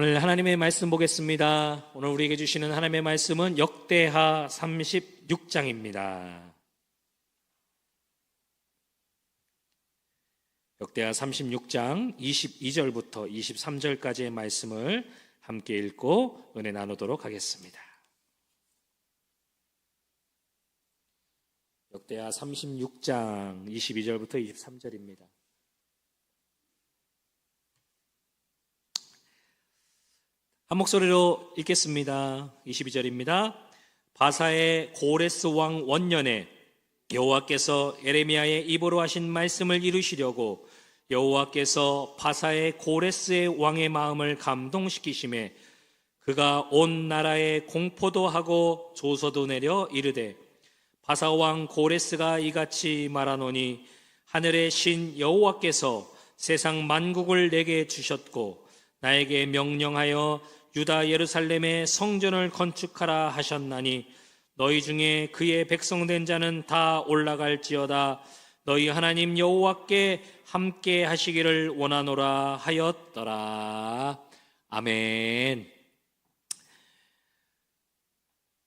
오늘 하나님의 말씀 보겠습니다. 오늘 우리에게 주시는 하나님의 말씀은 역대하 36장입니다. 역대하 36장 22절부터 23절까지의 말씀을 함께 읽고 은혜 나누도록 하겠습니다. 역대하 36장 22절부터 23절입니다. 한 목소리로 읽겠습니다. 22절입니다. 바사의 고레스 왕 원년에 여호와께서 예레미야의 입으로 하신 말씀을 이루시려고 여호와께서 바사의 고레스의 왕의 마음을 감동시키심에 그가 온 나라에 공포도 하고 조서도 내려 이르되 바사 왕 고레스가 이같이 말하노니 하늘의 신 여호와께서 세상 만국을 내게 주셨고 나에게 명령하여 유다 예루살렘의 성전을 건축하라 하셨나니 너희 중에 그의 백성된 자는 다 올라갈지어다. 너희 하나님 여호와께 함께 하시기를 원하노라 하였더라. 아멘.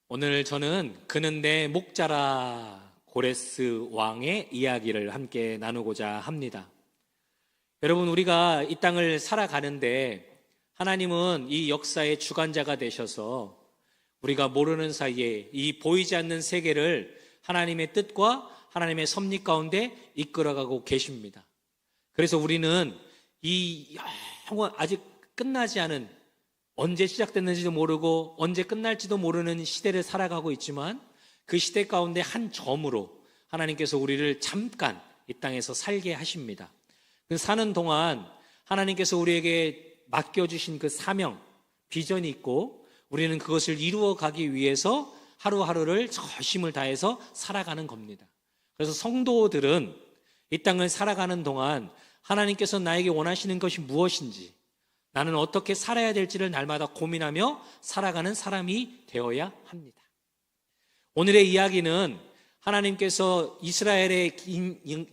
오늘 저는 그는 내 목자라 고레스 왕의 이야기를 함께 나누고자 합니다. 여러분, 우리가 이 땅을 살아가는데 하나님은 이 역사의 주관자가 되셔서 우리가 모르는 사이에 이 보이지 않는 세계를 하나님의 뜻과 하나님의 섭리 가운데 이끌어가고 계십니다. 그래서 우리는 이 영원 아직 끝나지 않은, 언제 시작됐는지도 모르고 언제 끝날지도 모르는 시대를 살아가고 있지만 그 시대 가운데 한 점으로 하나님께서 우리를 잠깐 이 땅에서 살게 하십니다. 그 사는 동안 하나님께서 우리에게 맡겨주신 그 사명, 비전이 있고 우리는 그것을 이루어가기 위해서 하루하루를 전심을 다해서 살아가는 겁니다. 그래서 성도들은 이 땅을 살아가는 동안 하나님께서 나에게 원하시는 것이 무엇인지, 나는 어떻게 살아야 될지를 날마다 고민하며 살아가는 사람이 되어야 합니다. 오늘의 이야기는 하나님께서 이스라엘의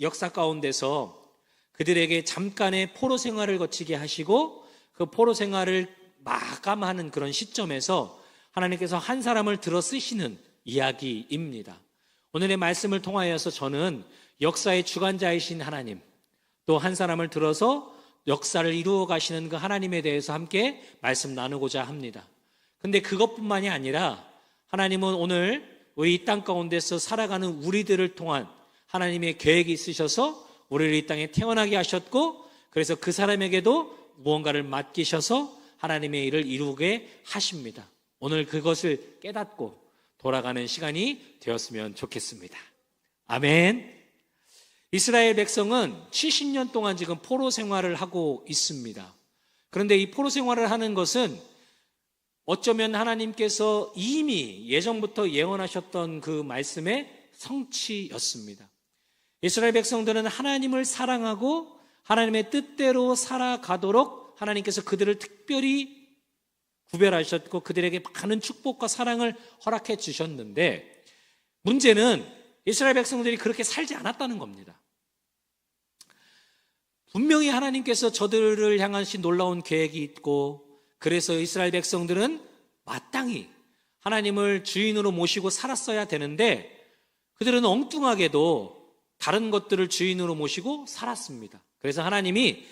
역사 가운데서 그들에게 잠깐의 포로 생활을 거치게 하시고 그 포로 생활을 마감하는 그런 시점에서 하나님께서 한 사람을 들어 쓰시는 이야기입니다. 오늘의 말씀을 통하여서 저는 역사의 주관자이신 하나님, 또 한 사람을 들어서 역사를 이루어 가시는 그 하나님에 대해서 함께 말씀 나누고자 합니다. 근데 그것뿐만이 아니라 하나님은 오늘 우리 이 땅 가운데서 살아가는 우리들을 통한 하나님의 계획이 있으셔서 우리를 이 땅에 태어나게 하셨고, 그래서 그 사람에게도 무언가를 맡기셔서 하나님의 일을 이루게 하십니다. 오늘 그것을 깨닫고 돌아가는 시간이 되었으면 좋겠습니다. 아멘. 이스라엘 백성은 70년 동안 지금 포로 생활을 하고 있습니다. 그런데 이 포로 생활을 하는 것은 어쩌면 하나님께서 이미 예전부터 예언하셨던 그 말씀의 성취였습니다. 이스라엘 백성들은 하나님을 사랑하고 하나님의 뜻대로 살아가도록 하나님께서 그들을 특별히 구별하셨고 그들에게 많은 축복과 사랑을 허락해 주셨는데, 문제는 이스라엘 백성들이 그렇게 살지 않았다는 겁니다. 분명히 하나님께서 저들을 향하신 놀라운 계획이 있고, 그래서 이스라엘 백성들은 마땅히 하나님을 주인으로 모시고 살았어야 되는데 그들은 엉뚱하게도 다른 것들을 주인으로 모시고 살았습니다. 그래서 하나님이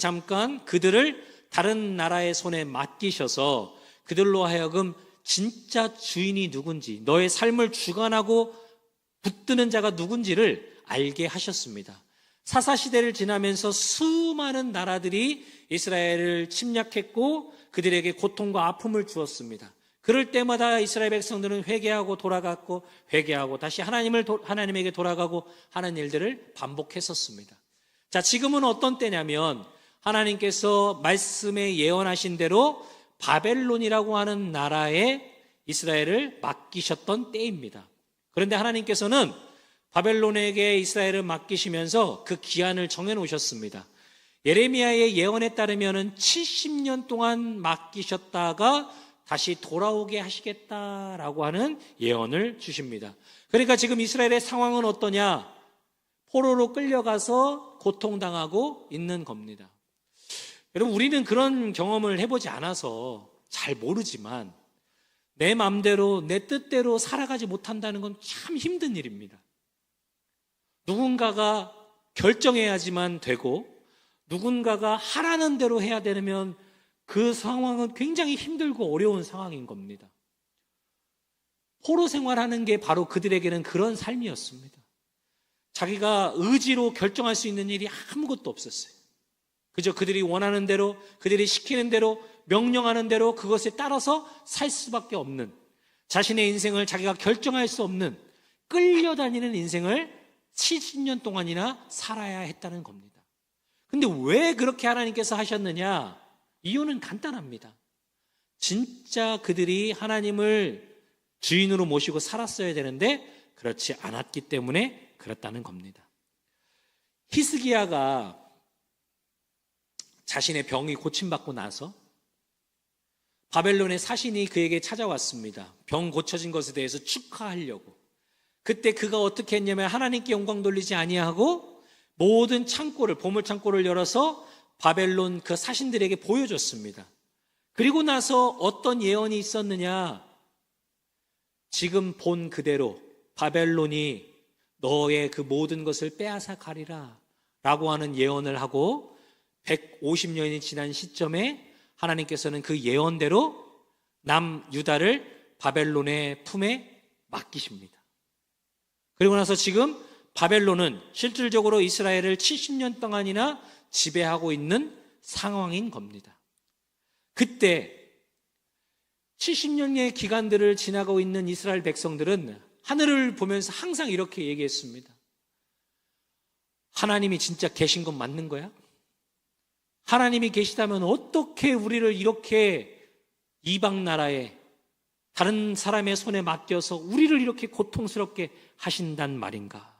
잠깐 그들을 다른 나라의 손에 맡기셔서 그들로 하여금 진짜 주인이 누군지, 너의 삶을 주관하고 붙드는 자가 누군지를 알게 하셨습니다. 사사시대를 지나면서 수많은 나라들이 이스라엘을 침략했고 그들에게 고통과 아픔을 주었습니다. 그럴 때마다 이스라엘 백성들은 회개하고 돌아갔고 회개하고 다시 하나님에게 돌아가고 하는 일들을 반복했었습니다. 자, 지금은 어떤 때냐면 하나님께서 말씀에 예언하신 대로 바벨론이라고 하는 나라에 이스라엘을 맡기셨던 때입니다. 그런데 하나님께서는 바벨론에게 이스라엘을 맡기시면서 그 기한을 정해놓으셨습니다. 예레미야의 예언에 따르면 70년 동안 맡기셨다가 다시 돌아오게 하시겠다라고 하는 예언을 주십니다. 그러니까 지금 이스라엘의 상황은 어떠냐? 포로로 끌려가서 고통당하고 있는 겁니다. 여러분, 우리는 그런 경험을 해보지 않아서 잘 모르지만 내 마음대로 내 뜻대로 살아가지 못한다는 건 참 힘든 일입니다. 누군가가 결정해야지만 되고 누군가가 하라는 대로 해야 되면 그 상황은 굉장히 힘들고 어려운 상황인 겁니다. 포로 생활하는 게 바로 그들에게는 그런 삶이었습니다. 자기가 의지로 결정할 수 있는 일이 아무것도 없었어요. 그저 그들이 원하는 대로, 그들이 시키는 대로, 명령하는 대로 그것에 따라서 살 수밖에 없는, 자신의 인생을 자기가 결정할 수 없는 끌려다니는 인생을 70년 동안이나 살아야 했다는 겁니다. 근데 왜 그렇게 하나님께서 하셨느냐? 이유는 간단합니다. 진짜 그들이 하나님을 주인으로 모시고 살았어야 되는데 그렇지 않았기 때문에 그렇다는 겁니다. 히스기야가 자신의 병이 고침받고 나서 바벨론의 사신이 그에게 찾아왔습니다. 병 고쳐진 것에 대해서 축하하려고. 그때 그가 어떻게 했냐면 하나님께 영광 돌리지 아니하고 모든 창고를, 보물창고를 열어서 바벨론 그 사신들에게 보여줬습니다. 그리고 나서 어떤 예언이 있었느냐? 지금 본 그대로 바벨론이 너의 그 모든 것을 빼앗아 가리라 라고 하는 예언을 하고 150년이 지난 시점에 하나님께서는 그 예언대로 남유다를 바벨론의 품에 맡기십니다. 그리고 나서 지금 바벨론은 실질적으로 이스라엘을 70년 동안이나 지배하고 있는 상황인 겁니다. 그때 70년의 기간들을 지나고 있는 이스라엘 백성들은 하늘을 보면서 항상 이렇게 얘기했습니다. 하나님이 진짜 계신 건 맞는 거야? 하나님이 계시다면 어떻게 우리를 이렇게 이방 나라에 다른 사람의 손에 맡겨서 우리를 이렇게 고통스럽게 하신단 말인가?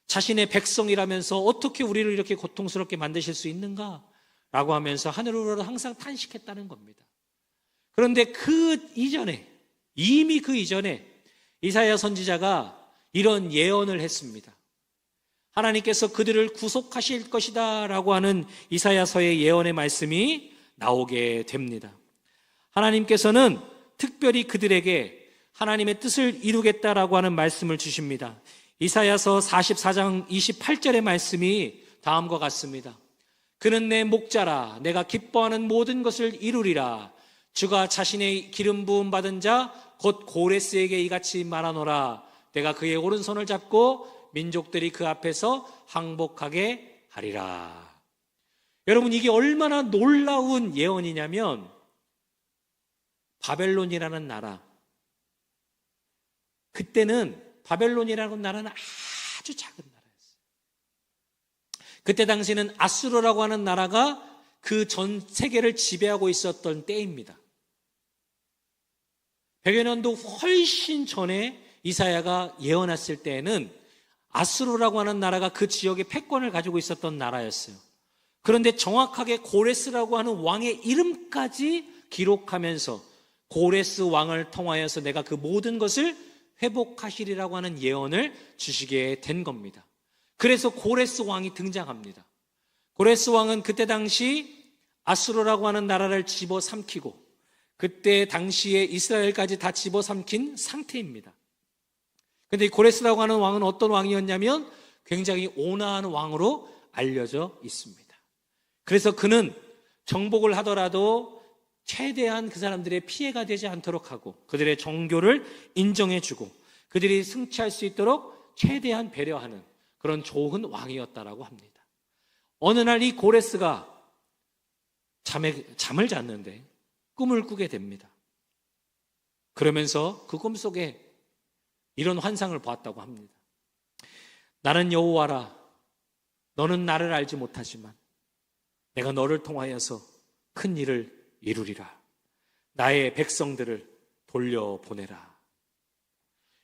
자신의 백성이라면서 어떻게 우리를 이렇게 고통스럽게 만드실 수 있는가? 라고 하면서 하늘으로 항상 탄식했다는 겁니다. 그런데 이미 그 이전에 이사야 선지자가 이런 예언을 했습니다. 하나님께서 그들을 구속하실 것이다 라고 하는 이사야서의 예언의 말씀이 나오게 됩니다. 하나님께서는 특별히 그들에게 하나님의 뜻을 이루겠다라고 하는 말씀을 주십니다. 이사야서 44장 28절의 말씀이 다음과 같습니다. 그는 내 목자라, 내가 기뻐하는 모든 것을 이루리라. 주가 자신의 기름 부음 받은 자 곧 고레스에게 이같이 말하노라. 내가 그의 오른손을 잡고 민족들이 그 앞에서 항복하게 하리라. 여러분, 이게 얼마나 놀라운 예언이냐면 바벨론이라는 나라, 그때는 바벨론이라는 나라는 아주 작은 나라였어요. 그때 당시는 아수르라고 하는 나라가 그 전 세계를 지배하고 있었던 때입니다. 100여 년도 훨씬 전에 이사야가 예언했을 때에는 아수르라고 하는 나라가 그 지역에 패권을 가지고 있었던 나라였어요. 그런데 정확하게 고레스라고 하는 왕의 이름까지 기록하면서 고레스 왕을 통하여서 내가 그 모든 것을 회복하시리라고 하는 예언을 주시게 된 겁니다. 그래서 고레스 왕이 등장합니다. 고레스 왕은 그때 당시 아수르라고 하는 나라를 집어삼키고 그때 당시에 이스라엘까지 다 집어삼킨 상태입니다. 그런데 이 고레스라고 하는 왕은 어떤 왕이었냐면 굉장히 온화한 왕으로 알려져 있습니다. 그래서 그는 정복을 하더라도 최대한 그 사람들의 피해가 되지 않도록 하고 그들의 종교를 인정해주고 그들이 승치할 수 있도록 최대한 배려하는 그런 좋은 왕이었다라고 합니다. 어느 날 이 고레스가 잠을 잤는데 꿈을 꾸게 됩니다. 그러면서 그 꿈속에 이런 환상을 보았다고 합니다. 나는 여호와라. 너는 나를 알지 못하지만 내가 너를 통하여서 큰 일을 이루리라. 나의 백성들을 돌려보내라.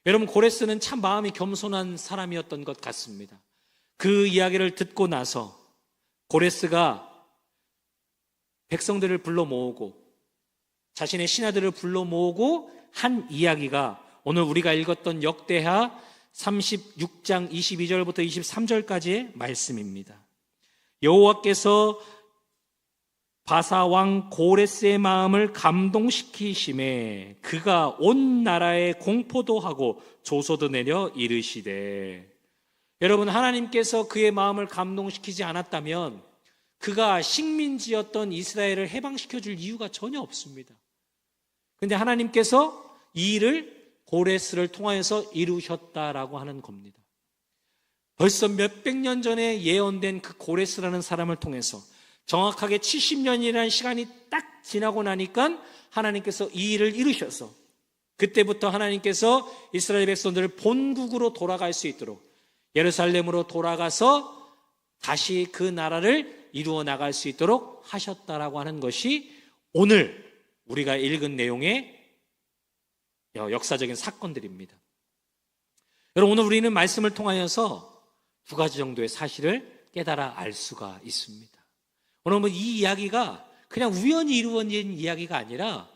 여러분, 고레스는 참 마음이 겸손한 사람이었던 것 같습니다. 그 이야기를 듣고 나서 고레스가 백성들을 불러 모으고 자신의 신하들을 불러 모으고 한 이야기가 오늘 우리가 읽었던 역대하 36장 22절부터 23절까지의 말씀입니다. 여호와께서 바사 왕 고레스의 마음을 감동시키심에 그가 온 나라에 공포도 하고 조소도 내려 이르시되. 여러분, 하나님께서 그의 마음을 감동시키지 않았다면 그가 식민지였던 이스라엘을 해방시켜 줄 이유가 전혀 없습니다. 그런데 하나님께서 이 일을 고레스를 통하여서 이루셨다라고 하는 겁니다. 벌써 몇백 년 전에 예언된 그 고레스라는 사람을 통해서 정확하게 70년이라는 시간이 딱 지나고 나니까 하나님께서 이 일을 이루셔서 그때부터 하나님께서 이스라엘 백성들을 본국으로 돌아갈 수 있도록 예루살렘으로 돌아가서 다시 그 나라를 이루어 나갈 수 있도록 하셨다라고 하는 것이 오늘 우리가 읽은 내용의 역사적인 사건들입니다. 여러분, 오늘 우리는 말씀을 통하여서 두 가지 정도의 사실을 깨달아 알 수가 있습니다. 오늘 이 이야기가 그냥 우연히 이루어진 이야기가 아니라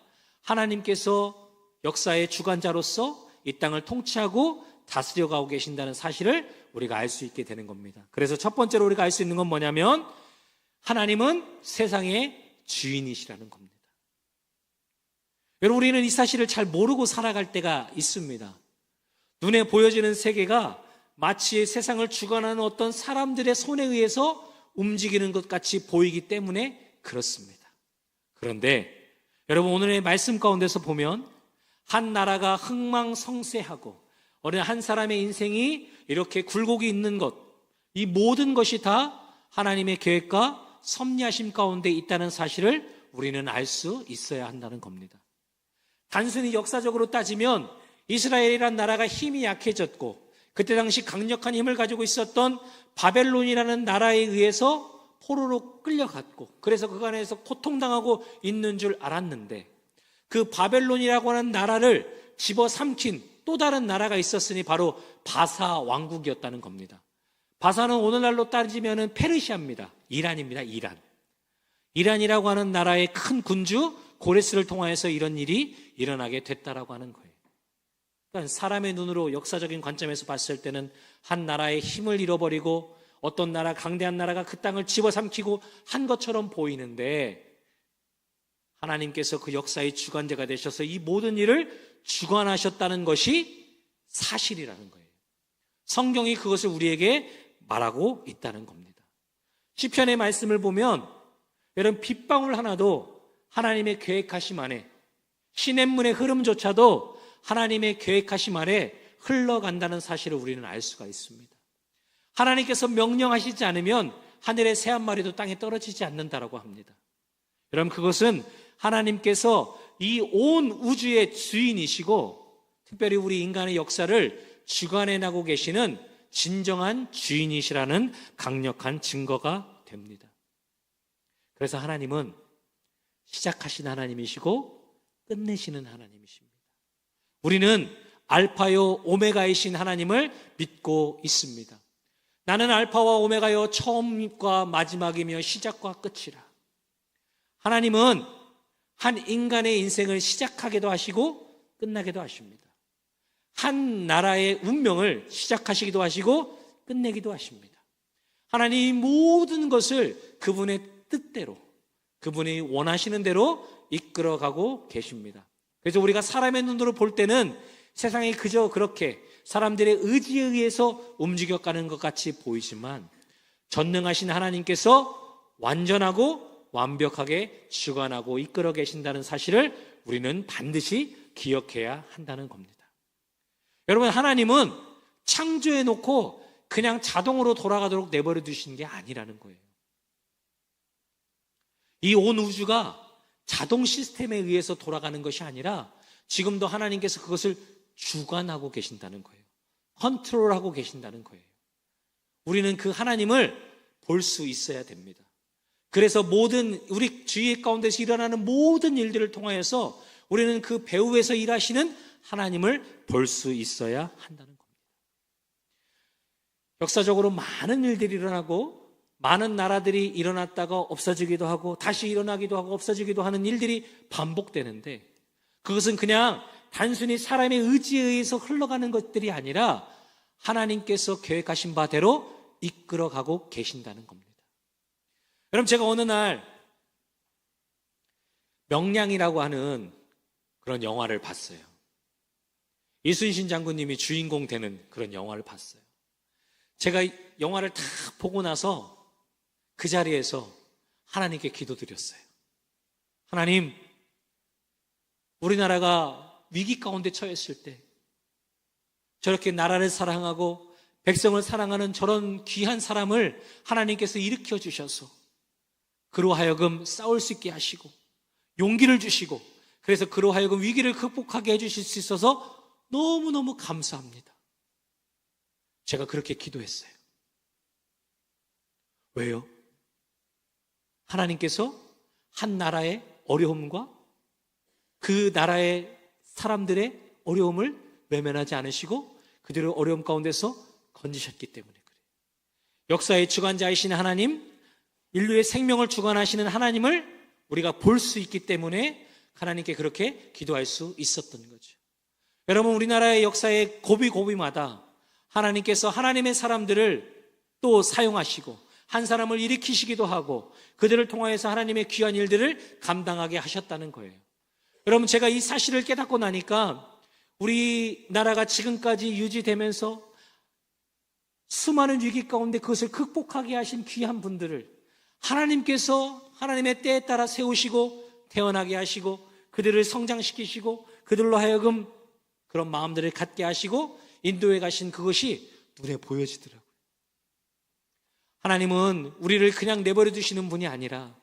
하나님께서 역사의 주관자로서 이 땅을 통치하고 다스려가고 계신다는 사실을 우리가 알 수 있게 되는 겁니다. 그래서 첫 번째로 우리가 알 수 있는 건 뭐냐면 하나님은 세상의 주인이시라는 겁니다. 여러분, 우리는 이 사실을 잘 모르고 살아갈 때가 있습니다. 눈에 보여지는 세계가 마치 세상을 주관하는 어떤 사람들의 손에 의해서 움직이는 것 같이 보이기 때문에 그렇습니다. 그런데 여러분, 오늘의 말씀 가운데서 보면 한 나라가 흥망성쇠하고 어느 한 사람의 인생이 이렇게 굴곡이 있는 것, 이 모든 것이 다 하나님의 계획과 섭리하심 가운데 있다는 사실을 우리는 알 수 있어야 한다는 겁니다. 단순히 역사적으로 따지면 이스라엘이란 나라가 힘이 약해졌고 그때 당시 강력한 힘을 가지고 있었던 바벨론이라는 나라에 의해서 포로로 끌려갔고 그래서 그간에서 고통당하고 있는 줄 알았는데 그 바벨론이라고 하는 나라를 집어삼킨 또 다른 나라가 있었으니 바로 바사 왕국이었다는 겁니다. 바사는 오늘날로 따지면 페르시아입니다. 이란입니다. 이란이라고 하는 나라의 큰 군주 고레스를 통하여서 이런 일이 일어나게 됐다라고 하는 거예요. 그러니까 사람의 눈으로 역사적인 관점에서 봤을 때는 한 나라의 힘을 잃어버리고 어떤 나라, 강대한 나라가 그 땅을 집어삼키고 한 것처럼 보이는데 하나님께서 그 역사의 주관자가 되셔서 이 모든 일을 주관하셨다는 것이 사실이라는 거예요. 성경이 그것을 우리에게 말하고 있다는 겁니다. 시편의 말씀을 보면 여러분, 빗방울 하나도 하나님의 계획하심 안에, 시냇물의 흐름조차도 하나님의 계획하심 아래 흘러간다는 사실을 우리는 알 수가 있습니다. 하나님께서 명령하시지 않으면 하늘의 새 한 마리도 땅에 떨어지지 않는다라고 합니다. 여러분, 그것은 하나님께서 이 온 우주의 주인이시고 특별히 우리 인간의 역사를 주관해 나가고 계시는 진정한 주인이시라는 강력한 증거가 됩니다. 그래서 하나님은 시작하신 하나님이시고 끝내시는 하나님이십니다. 우리는 알파요 오메가이신 하나님을 믿고 있습니다. 나는 알파와 오메가요 처음과 마지막이며 시작과 끝이라. 하나님은 한 인간의 인생을 시작하기도 하시고 끝나기도 하십니다. 한 나라의 운명을 시작하시기도 하시고 끝내기도 하십니다. 하나님이 모든 것을 그분의 뜻대로, 그분이 원하시는 대로 이끌어가고 계십니다. 그래서 우리가 사람의 눈으로 볼 때는 세상이 그저 그렇게 사람들의 의지에 의해서 움직여가는 것 같이 보이지만 전능하신 하나님께서 완전하고 완벽하게 주관하고 이끌어 계신다는 사실을 우리는 반드시 기억해야 한다는 겁니다. 여러분, 하나님은 창조해 놓고 그냥 자동으로 돌아가도록 내버려 두신 게 아니라는 거예요. 이 온 우주가 자동 시스템에 의해서 돌아가는 것이 아니라 지금도 하나님께서 그것을 주관하고 계신다는 거예요. 컨트롤하고 계신다는 거예요. 우리는 그 하나님을 볼 수 있어야 됩니다. 그래서 모든 우리 주위 가운데서 일어나는 모든 일들을 통하여서 우리는 그 배후에서 일하시는 하나님을 볼 수 있어야 한다는 겁니다. 역사적으로 많은 일들이 일어나고 많은 나라들이 일어났다가 없어지기도 하고 다시 일어나기도 하고 없어지기도 하는 일들이 반복되는데 그것은 그냥 단순히 사람의 의지에 의해서 흘러가는 것들이 아니라 하나님께서 계획하신 바대로 이끌어가고 계신다는 겁니다. 여러분, 제가 어느 날 명량이라고 하는 그런 영화를 봤어요. 이순신 장군님이 주인공 되는 그런 영화를 봤어요. 제가 영화를 다 보고 나서 그 자리에서 하나님께 기도드렸어요. 하나님, 우리나라가 위기 가운데 처했을 때 저렇게 나라를 사랑하고 백성을 사랑하는 저런 귀한 사람을 하나님께서 일으켜 주셔서 그로 하여금 싸울 수 있게 하시고 용기를 주시고 그래서 그로 하여금 위기를 극복하게 해주실 수 있어서 너무너무 감사합니다. 제가 그렇게 기도했어요. 왜요? 하나님께서 한 나라의 어려움과 그 나라의 사람들의 어려움을 외면하지 않으시고 그들의 어려움 가운데서 건지셨기 때문에 그래요. 역사의 주관자이신 하나님, 인류의 생명을 주관하시는 하나님을 우리가 볼 수 있기 때문에 하나님께 그렇게 기도할 수 있었던 거죠. 여러분, 우리나라의 역사의 고비고비마다 하나님께서 하나님의 사람들을 또 사용하시고 한 사람을 일으키시기도 하고 그들을 통하여서 하나님의 귀한 일들을 감당하게 하셨다는 거예요. 여러분, 제가 이 사실을 깨닫고 나니까 우리나라가 지금까지 유지되면서 수많은 위기 가운데 그것을 극복하게 하신 귀한 분들을 하나님께서 하나님의 때에 따라 세우시고 태어나게 하시고 그들을 성장시키시고 그들로 하여금 그런 마음들을 갖게 하시고 인도에 가신 그것이 눈에 보여지더라고요. 하나님은 우리를 그냥 내버려 두시는 분이 아니라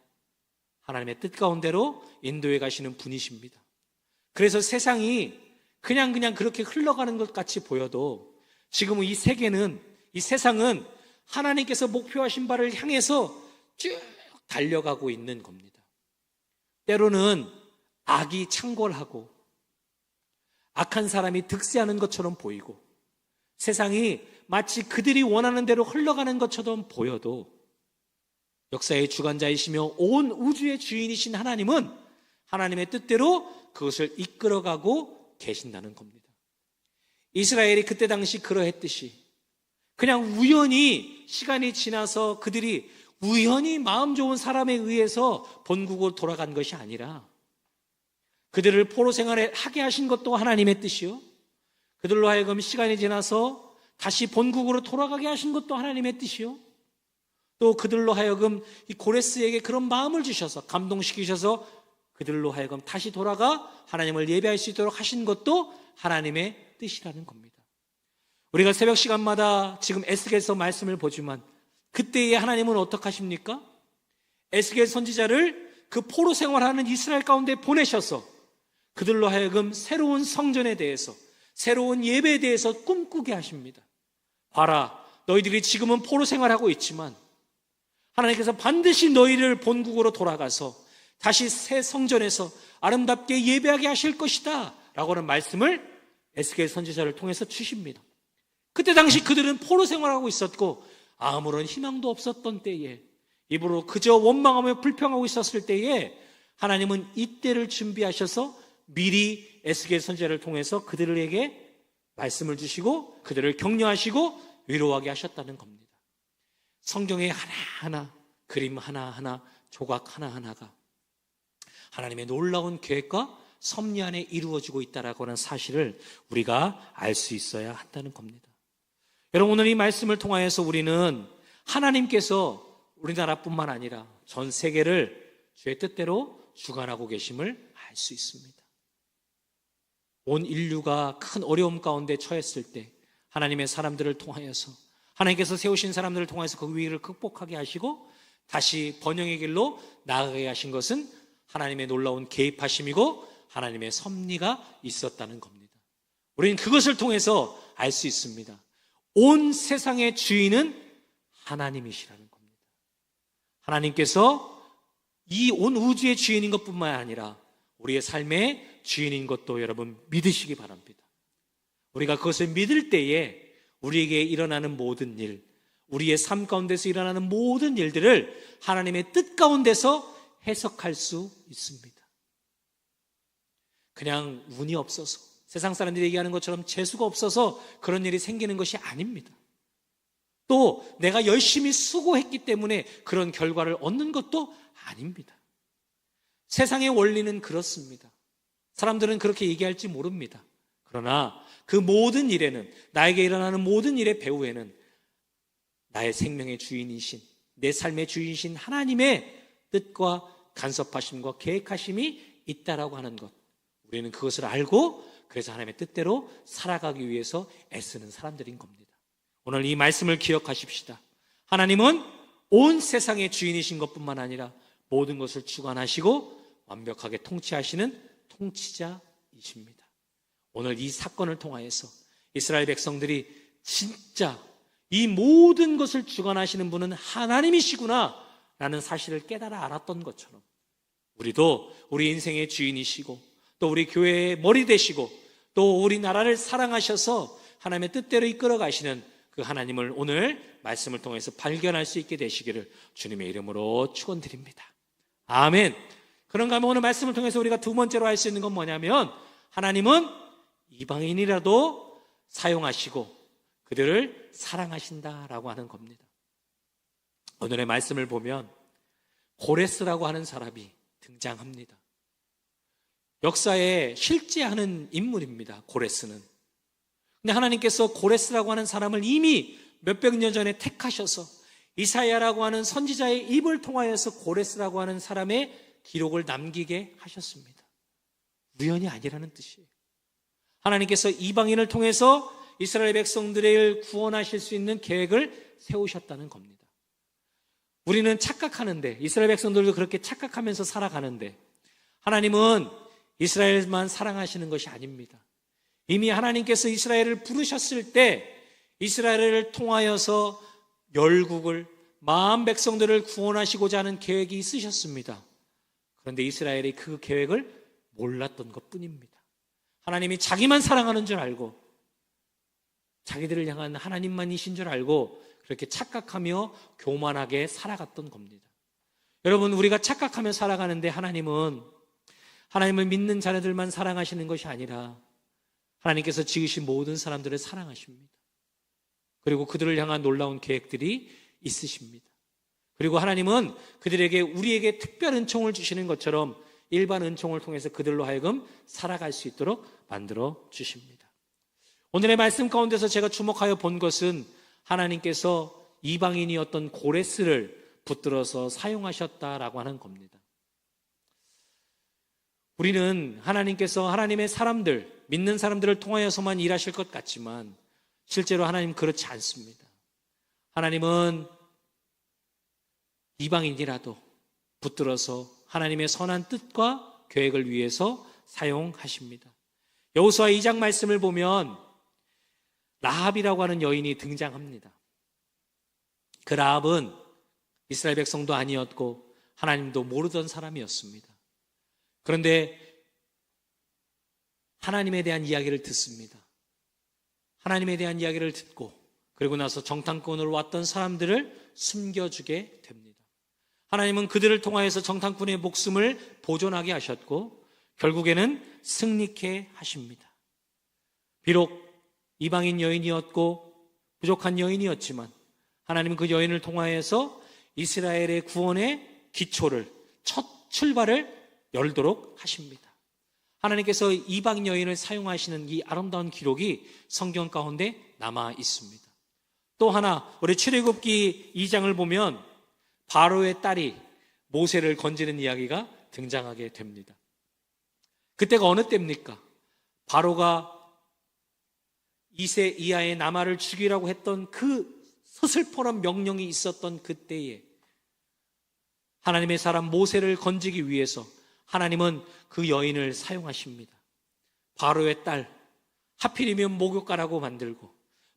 하나님의 뜻 가운데로 인도에 가시는 분이십니다. 그래서 세상이 그냥 그렇게 흘러가는 것 같이 보여도 지금은 이 세계는, 이 세상은 하나님께서 목표하신 바를 향해서 쭉 달려가고 있는 겁니다. 때로는 악이 창궐하고 악한 사람이 득세하는 것처럼 보이고 세상이 마치 그들이 원하는 대로 흘러가는 것처럼 보여도 역사의 주관자이시며 온 우주의 주인이신 하나님은 하나님의 뜻대로 그것을 이끌어가고 계신다는 겁니다. 이스라엘이 그때 당시 그러했듯이 그냥 우연히 시간이 지나서 그들이 우연히 마음 좋은 사람에 의해서 본국으로 돌아간 것이 아니라 그들을 포로 생활에 하게 하신 것도 하나님의 뜻이요, 그들로 하여금 시간이 지나서 다시 본국으로 돌아가게 하신 것도 하나님의 뜻이요, 또 그들로 하여금 이 고레스에게 그런 마음을 주셔서 감동시키셔서 그들로 하여금 다시 돌아가 하나님을 예배할 수 있도록 하신 것도 하나님의 뜻이라는 겁니다. 우리가 새벽 시간마다 지금 에스겔서 말씀을 보지만 그때의 하나님은 어떻게 하십니까? 에스겔 선지자를 그 포로 생활하는 이스라엘 가운데 보내셔서 그들로 하여금 새로운 성전에 대해서, 새로운 예배에 대해서 꿈꾸게 하십니다. 봐라, 너희들이 지금은 포로 생활하고 있지만 하나님께서 반드시 너희를 본국으로 돌아가서 다시 새 성전에서 아름답게 예배하게 하실 것이다 라고 하는 말씀을 에스겔 선지자를 통해서 주십니다. 그때 당시 그들은 포로 생활하고 있었고 아무런 희망도 없었던 때에, 입으로 그저 원망하며 불평하고 있었을 때에 하나님은 이때를 준비하셔서 미리 에스겔 선지자를 통해서 그들에게 말씀을 주시고 그들을 격려하시고 위로하게 하셨다는 겁니다. 성경의 하나하나, 그림 하나하나, 조각 하나하나가 하나님의 놀라운 계획과 섭리 안에 이루어지고 있다라고 하는 사실을 우리가 알 수 있어야 한다는 겁니다. 여러분, 오늘 이 말씀을 통하여서 우리는 하나님께서 우리나라뿐만 아니라 전 세계를 주의 뜻대로 주관하고 계심을 알 수 있습니다. 온 인류가 큰 어려움 가운데 처했을 때 하나님의 사람들을 통하여서, 하나님께서 세우신 사람들을 통해서 그 위기를 극복하게 하시고 다시 번영의 길로 나아가게 하신 것은 하나님의 놀라운 개입하심이고 하나님의 섭리가 있었다는 겁니다. 우리는 그것을 통해서 알 수 있습니다. 온 세상의 주인은 하나님이시라는 겁니다. 하나님께서 이 온 우주의 주인인 것뿐만 아니라 우리의 삶의 주인인 것도 여러분 믿으시기 바랍니다. 우리가 그것을 믿을 때에 우리에게 일어나는 모든 일, 우리의 삶 가운데서 일어나는 모든 일들을 하나님의 뜻 가운데서 해석할 수 있습니다. 그냥 운이 없어서, 세상 사람들이 얘기하는 것처럼 재수가 없어서 그런 일이 생기는 것이 아닙니다. 또 내가 열심히 수고했기 때문에 그런 결과를 얻는 것도 아닙니다. 세상의 원리는 그렇습니다. 사람들은 그렇게 얘기할지 모릅니다. 그러나 그 모든 일에는, 나에게 일어나는 모든 일의 배후에는 나의 생명의 주인이신, 내 삶의 주인이신 하나님의 뜻과 간섭하심과 계획하심이 있다라고 하는 것, 우리는 그것을 알고 그래서 하나님의 뜻대로 살아가기 위해서 애쓰는 사람들인 겁니다. 오늘 이 말씀을 기억하십시다. 하나님은 온 세상의 주인이신 것뿐만 아니라 모든 것을 주관하시고 완벽하게 통치하시는 통치자이십니다. 오늘 이 사건을 통하여서 이스라엘 백성들이 진짜 이 모든 것을 주관하시는 분은 하나님이시구나 라는 사실을 깨달아 알았던 것처럼, 우리도 우리 인생의 주인이시고 또 우리 교회의 머리 되시고 또 우리나라를 사랑하셔서 하나님의 뜻대로 이끌어 가시는 그 하나님을 오늘 말씀을 통해서 발견할 수 있게 되시기를 주님의 이름으로 축원드립니다. 아멘. 그런가 하면 오늘 말씀을 통해서 우리가 두 번째로 할 수 있는 건 뭐냐면, 하나님은 이방인이라도 사용하시고 그들을 사랑하신다라고 하는 겁니다. 오늘의 말씀을 보면 고레스라고 하는 사람이 등장합니다. 역사에 실제하는 인물입니다. 고레스는. 근데 하나님께서 고레스라고 하는 사람을 이미 몇백 년 전에 택하셔서 이사야라고 하는 선지자의 입을 통하여서 고레스라고 하는 사람의 기록을 남기게 하셨습니다. 우연이 아니라는 뜻이에요. 하나님께서 이방인을 통해서 이스라엘 백성들을 구원하실 수 있는 계획을 세우셨다는 겁니다. 우리는 착각하는데, 이스라엘 백성들도 그렇게 착각하면서 살아가는데, 하나님은 이스라엘만 사랑하시는 것이 아닙니다. 이미 하나님께서 이스라엘을 부르셨을 때 이스라엘을 통하여서 열국을, 마음 백성들을 구원하시고자 하는 계획이 있으셨습니다. 그런데 이스라엘이 그 계획을 몰랐던 것뿐입니다. 하나님이 자기만 사랑하는 줄 알고, 자기들을 향한 하나님만이신 줄 알고 그렇게 착각하며 교만하게 살아갔던 겁니다. 여러분, 우리가 착각하며 살아가는데 하나님을 믿는 자녀들만 사랑하시는 것이 아니라 하나님께서 지으신 모든 사람들을 사랑하십니다. 그리고 그들을 향한 놀라운 계획들이 있으십니다. 그리고 하나님은 그들에게, 우리에게 특별 은총을 주시는 것처럼 일반 은총을 통해서 그들로 하여금 살아갈 수 있도록 만들어 주십니다. 오늘의 말씀 가운데서 제가 주목하여 본 것은 하나님께서 이방인이었던 고레스를 붙들어서 사용하셨다라고 하는 겁니다. 우리는 하나님께서 하나님의 사람들, 믿는 사람들을 통하여서만 일하실 것 같지만 실제로 하나님 그렇지 않습니다. 하나님은 이방인이라도 붙들어서 하나님의 선한 뜻과 계획을 위해서 사용하십니다. 여호수아 2장 말씀을 보면 라합이라고 하는 여인이 등장합니다. 그 라합은 이스라엘 백성도 아니었고 하나님도 모르던 사람이었습니다. 그런데 하나님에 대한 이야기를 듣습니다. 하나님에 대한 이야기를 듣고 그리고 나서 정탐꾼으로 왔던 사람들을 숨겨주게 됩니다. 하나님은 그들을 통하여서 정탐꾼의 목숨을 보존하게 하셨고 결국에는 승리케 하십니다. 비록 이방인 여인이었고 부족한 여인이었지만 하나님은 그 여인을 통하여서 이스라엘의 구원의 기초를, 첫 출발을 열도록 하십니다. 하나님께서 이방 여인을 사용하시는 이 아름다운 기록이 성경 가운데 남아 있습니다. 또 하나, 우리 출애굽기 2장을 보면 바로의 딸이 모세를 건지는 이야기가 등장하게 됩니다. 그때가 어느 때입니까? 바로가 2세 이하의 남아를 죽이라고 했던 그 서슬퍼런 명령이 있었던 그때에 하나님의 사람 모세를 건지기 위해서 하나님은 그 여인을 사용하십니다. 바로의 딸, 하필이면 목욕가라고 만들고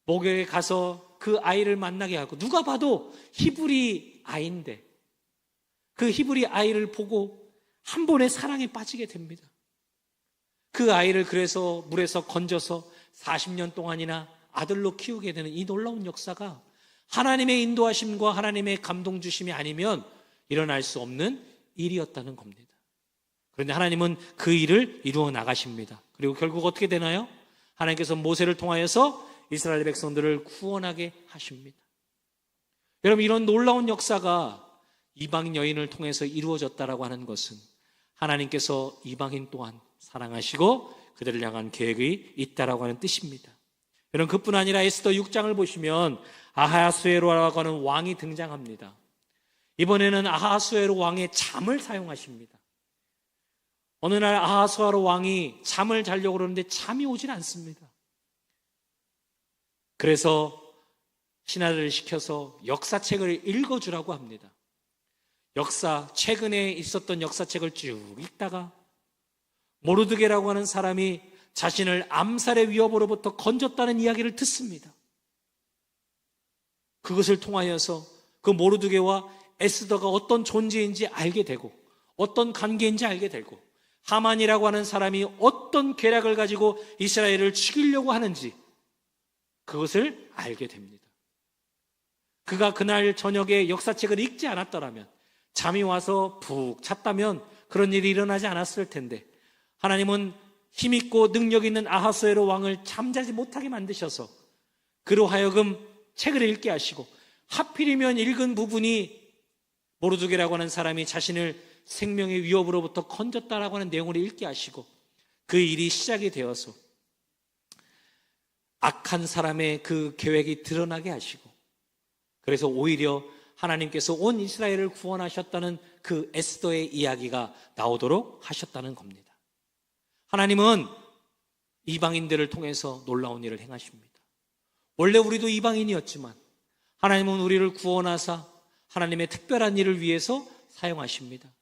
목욕에 가서 그 아이를 만나게 하고, 누가 봐도 히브리 아이인데 그 히브리 아이를 보고 한 번의 사랑에 빠지게 됩니다. 그 아이를 그래서 물에서 건져서 40년 동안이나 아들로 키우게 되는 이 놀라운 역사가 하나님의 인도하심과 하나님의 감동 주심이 아니면 일어날 수 없는 일이었다는 겁니다. 그런데 하나님은 그 일을 이루어 나가십니다. 그리고 결국 어떻게 되나요? 하나님께서 모세를 통하여서 이스라엘 백성들을 구원하게 하십니다. 여러분, 이런 놀라운 역사가 이방 여인을 통해서 이루어졌다라고 하는 것은 하나님께서 이방인 또한 사랑하시고 그들을 향한 계획이 있다라고 하는 뜻입니다. 여러분, 그뿐 아니라 에스더 6장을 보시면 아하수에로라고 하는 왕이 등장합니다. 이번에는 아하수에로 왕의 잠을 사용하십니다. 어느 날 아하수에로 왕이 잠을 자려고 그러는데 잠이 오질 않습니다. 그래서 신하들을 시켜서 역사책을 읽어주라고 합니다. 최근에 있었던 역사책을 쭉 읽다가 모르드게라고 하는 사람이 자신을 암살의 위협으로부터 건졌다는 이야기를 듣습니다. 그것을 통하여서 그 모르드게와 에스더가 어떤 존재인지 알게 되고 어떤 관계인지 알게 되고 하만이라고 하는 사람이 어떤 계략을 가지고 이스라엘을 죽이려고 하는지 그것을 알게 됩니다. 그가 그날 저녁에 역사책을 읽지 않았더라면, 잠이 와서 푹 잤다면 그런 일이 일어나지 않았을 텐데, 하나님은 힘있고 능력 있는 아하수에로 왕을 잠자지 못하게 만드셔서 그로 하여금 책을 읽게 하시고, 하필이면 읽은 부분이 모르드게라고 하는 사람이 자신을 생명의 위협으로부터 건졌다라고 하는 내용을 읽게 하시고, 그 일이 시작이 되어서 악한 사람의 그 계획이 드러나게 하시고, 그래서 오히려 하나님께서 온 이스라엘을 구원하셨다는 그 에스더의 이야기가 나오도록 하셨다는 겁니다. 하나님은 이방인들을 통해서 놀라운 일을 행하십니다. 원래 우리도 이방인이었지만 하나님은 우리를 구원하사 하나님의 특별한 일을 위해서 사용하십니다.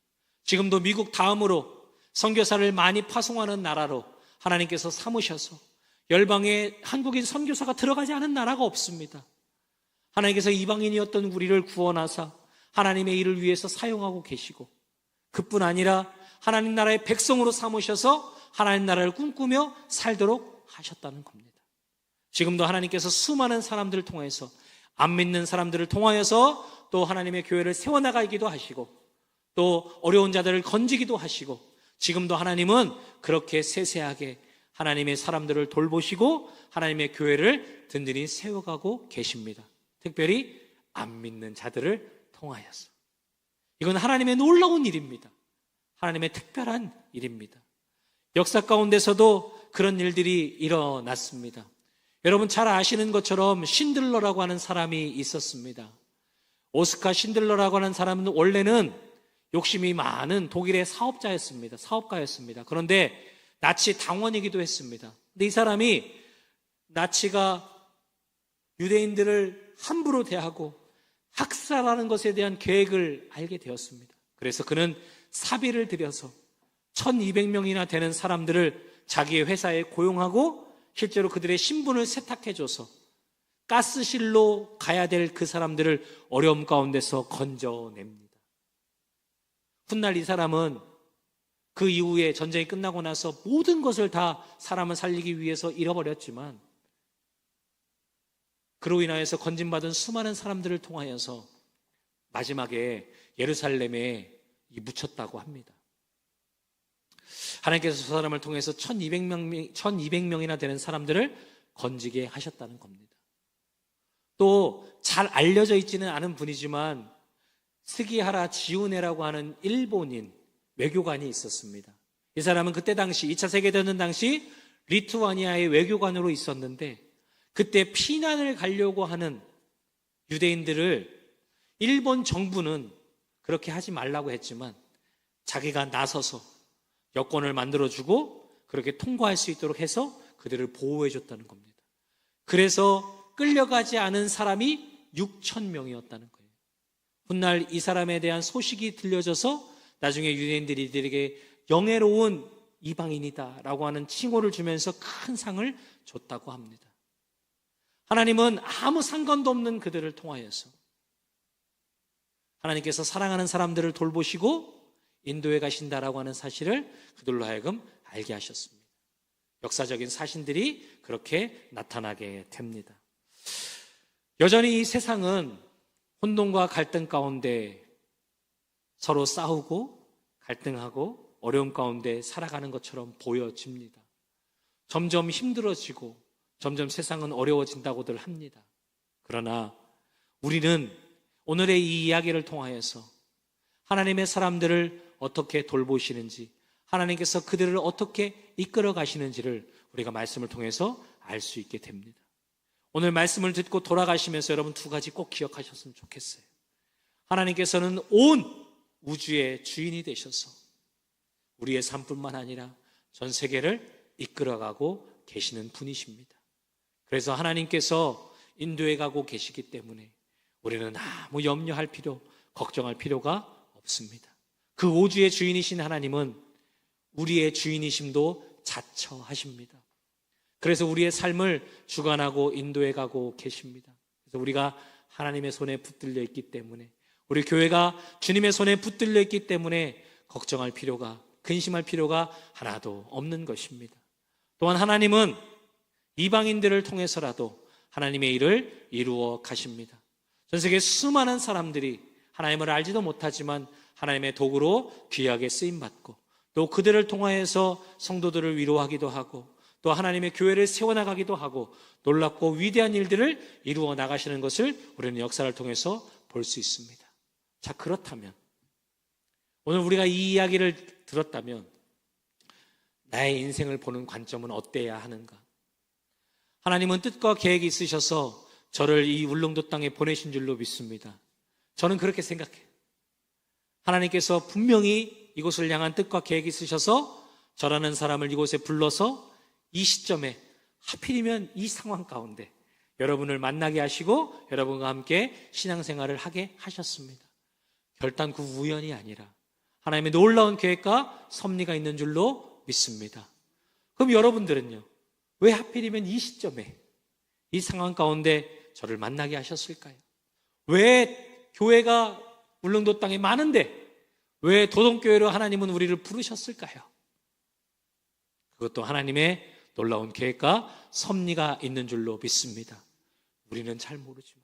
지금도 미국 다음으로 선교사를 많이 파송하는 나라로 하나님께서 삼으셔서 열방에 한국인 선교사가 들어가지 않은 나라가 없습니다. 하나님께서 이방인이었던 우리를 구원하사 하나님의 일을 위해서 사용하고 계시고, 그뿐 아니라 하나님 나라의 백성으로 삼으셔서 하나님 나라를 꿈꾸며 살도록 하셨다는 겁니다. 지금도 하나님께서 수많은 사람들을 통해서, 안 믿는 사람들을 통하여서 또 하나님의 교회를 세워나가기도 하시고, 또 어려운 자들을 건지기도 하시고, 지금도 하나님은 그렇게 세세하게 하나님의 사람들을 돌보시고 하나님의 교회를 든든히 세워가고 계십니다. 특별히 안 믿는 자들을 통하여서. 이건 하나님의 놀라운 일입니다. 하나님의 특별한 일입니다. 역사 가운데서도 그런 일들이 일어났습니다. 여러분 잘 아시는 것처럼 신들러라고 하는 사람이 있었습니다. 오스카 신들러라고 하는 사람은 원래는 욕심이 많은 독일의 사업가였습니다. 그런데 나치 당원이기도 했습니다. 근데 이 사람이 나치가 유대인들을 함부로 대하고 학살하는 것에 대한 계획을 알게 되었습니다. 그래서 그는 사비를 들여서 1200명이나 되는 사람들을 자기의 회사에 고용하고 실제로 그들의 신분을 세탁해줘서 가스실로 가야 될 그 사람들을 어려움 가운데서 건져냅니다. 훗날 이 사람은 그 이후에 전쟁이 끝나고 나서 모든 것을 다 사람을 살리기 위해서 잃어버렸지만, 그로 인하여서 건진받은 수많은 사람들을 통하여서 마지막에 예루살렘에 묻혔다고 합니다. 하나님께서 저 사람을 통해서 1200명이나 되는 사람들을 건지게 하셨다는 겁니다. 또 잘 알려져 있지는 않은 분이지만 스기하라 지우네라고 하는 일본인 외교관이 있었습니다. 이 사람은 그때 당시 2차 세계대전 당시 리투아니아의 외교관으로 있었는데, 그때 피난을 가려고 하는 유대인들을 일본 정부는 그렇게 하지 말라고 했지만 자기가 나서서 여권을 만들어주고 그렇게 통과할 수 있도록 해서 그들을 보호해줬다는 겁니다. 그래서 끌려가지 않은 사람이 6,000명이었다는 거예요. 훗날 이 사람에 대한 소식이 들려져서 나중에 유대인들이 이들에게 영예로운 이방인이다라고 하는 칭호를 주면서 큰 상을 줬다고 합니다. 하나님은 아무 상관도 없는 그들을 통하여서 하나님께서 사랑하는 사람들을 돌보시고 인도에 가신다라고 하는 사실을 그들로 하여금 알게 하셨습니다. 역사적인 사신들이 그렇게 나타나게 됩니다. 여전히 이 세상은 혼돈과 갈등 가운데 서로 싸우고 갈등하고 어려움 가운데 살아가는 것처럼 보여집니다. 점점 힘들어지고 점점 세상은 어려워진다고들 합니다. 그러나 우리는 오늘의 이 이야기를 통하여서 하나님의 사람들을 어떻게 돌보시는지, 하나님께서 그들을 어떻게 이끌어 가시는지를 우리가 말씀을 통해서 알 수 있게 됩니다. 오늘 말씀을 듣고 돌아가시면서 여러분 두 가지 꼭 기억하셨으면 좋겠어요. 하나님께서는 온 우주의 주인이 되셔서 우리의 삶뿐만 아니라 전 세계를 이끌어가고 계시는 분이십니다. 그래서 하나님께서 인도해 가고 계시기 때문에 우리는 아무 염려할 필요, 걱정할 필요가 없습니다. 그 우주의 주인이신 하나님은 우리의 주인이심도 자처하십니다. 그래서 우리의 삶을 주관하고 인도해 가고 계십니다. 그래서 우리가 하나님의 손에 붙들려 있기 때문에, 우리 교회가 주님의 손에 붙들려 있기 때문에 걱정할 필요가, 근심할 필요가 하나도 없는 것입니다. 또한 하나님은 이방인들을 통해서라도 하나님의 일을 이루어 가십니다. 전 세계 수많은 사람들이 하나님을 알지도 못하지만 하나님의 도구로 귀하게 쓰임받고, 또 그들을 통하여서 성도들을 위로하기도 하고, 또 하나님의 교회를 세워나가기도 하고 놀랍고 위대한 일들을 이루어 나가시는 것을 우리는 역사를 통해서 볼 수 있습니다. 자, 그렇다면 오늘 우리가 이 이야기를 들었다면 나의 인생을 보는 관점은 어때야 하는가? 하나님은 뜻과 계획이 있으셔서 저를 이 울릉도 땅에 보내신 줄로 믿습니다. 저는 그렇게 생각해요. 하나님께서 분명히 이곳을 향한 뜻과 계획이 있으셔서 저라는 사람을 이곳에 불러서 이 시점에 하필이면 이 상황 가운데 여러분을 만나게 하시고 여러분과 함께 신앙생활을 하게 하셨습니다. 결단코 우연이 아니라 하나님의 놀라운 계획과 섭리가 있는 줄로 믿습니다. 그럼 여러분들은요, 왜 하필이면 이 시점에 이 상황 가운데 저를 만나게 하셨을까요? 왜 교회가 울릉도 땅에 많은데 왜 도동교회로 하나님은 우리를 부르셨을까요? 그것도 하나님의 놀라운 계획과 섭리가 있는 줄로 믿습니다. 우리는 잘 모르지만,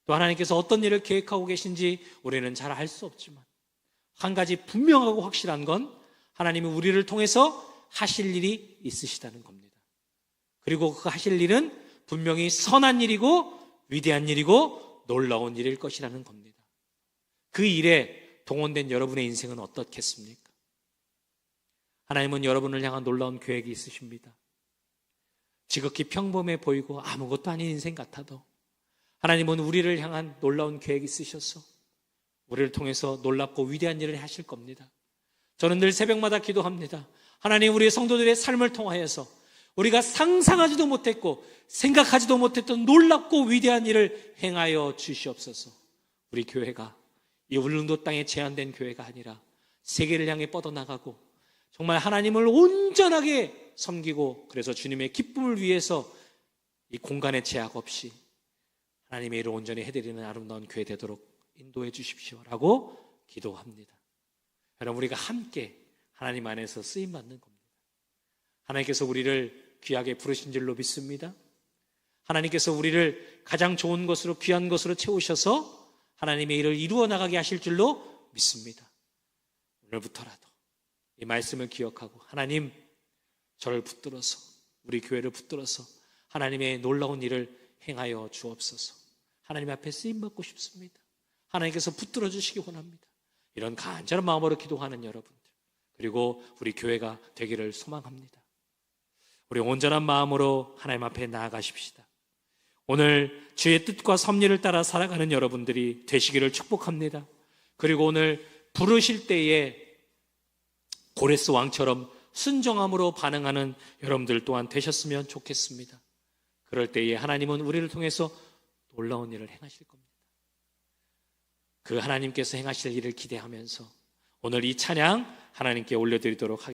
또 하나님께서 어떤 일을 계획하고 계신지 우리는 잘 알 수 없지만, 한 가지 분명하고 확실한 건 하나님이 우리를 통해서 하실 일이 있으시다는 겁니다. 그리고 그 하실 일은 분명히 선한 일이고 위대한 일이고 놀라운 일일 것이라는 겁니다. 그 일에 동원된 여러분의 인생은 어떻겠습니까? 하나님은 여러분을 향한 놀라운 계획이 있으십니다. 지극히 평범해 보이고 아무것도 아닌 인생 같아도 하나님은 우리를 향한 놀라운 계획이 있으셔서 우리를 통해서 놀랍고 위대한 일을 하실 겁니다. 저는 늘 새벽마다 기도합니다. 하나님, 우리의 성도들의 삶을 통하여서 우리가 상상하지도 못했고 생각하지도 못했던 놀랍고 위대한 일을 행하여 주시옵소서. 우리 교회가 이 울릉도 땅에 제한된 교회가 아니라 세계를 향해 뻗어나가고 정말 하나님을 온전하게 섬기고, 그래서 주님의 기쁨을 위해서 이 공간에 제약 없이 하나님의 일을 온전히 해드리는 아름다운 교회 되도록 인도해 주십시오라고 기도합니다. 여러분, 우리가 함께 하나님 안에서 쓰임받는 겁니다. 하나님께서 우리를 귀하게 부르신 줄로 믿습니다. 하나님께서 우리를 가장 좋은 것으로, 귀한 것으로 채우셔서 하나님의 일을 이루어 나가게 하실 줄로 믿습니다. 오늘부터라도 이 말씀을 기억하고, 하나님, 저를 붙들어서, 우리 교회를 붙들어서 하나님의 놀라운 일을 행하여 주옵소서. 하나님 앞에 쓰임받고 싶습니다. 하나님께서 붙들어 주시기 원합니다. 이런 간절한 마음으로 기도하는 여러분들, 그리고 우리 교회가 되기를 소망합니다. 우리 온전한 마음으로 하나님 앞에 나아가십시다. 오늘 주의 뜻과 섭리를 따라 살아가는 여러분들이 되시기를 축복합니다. 그리고 오늘 부르실 때에 고레스 왕처럼 순종함으로 반응하는 여러분들 또한 되셨으면 좋겠습니다. 그럴 때에 하나님은 우리를 통해서 놀라운 일을 행하실 겁니다. 그 하나님께서 행하실 일을 기대하면서 오늘 이 찬양 하나님께 올려드리도록 하겠습니다.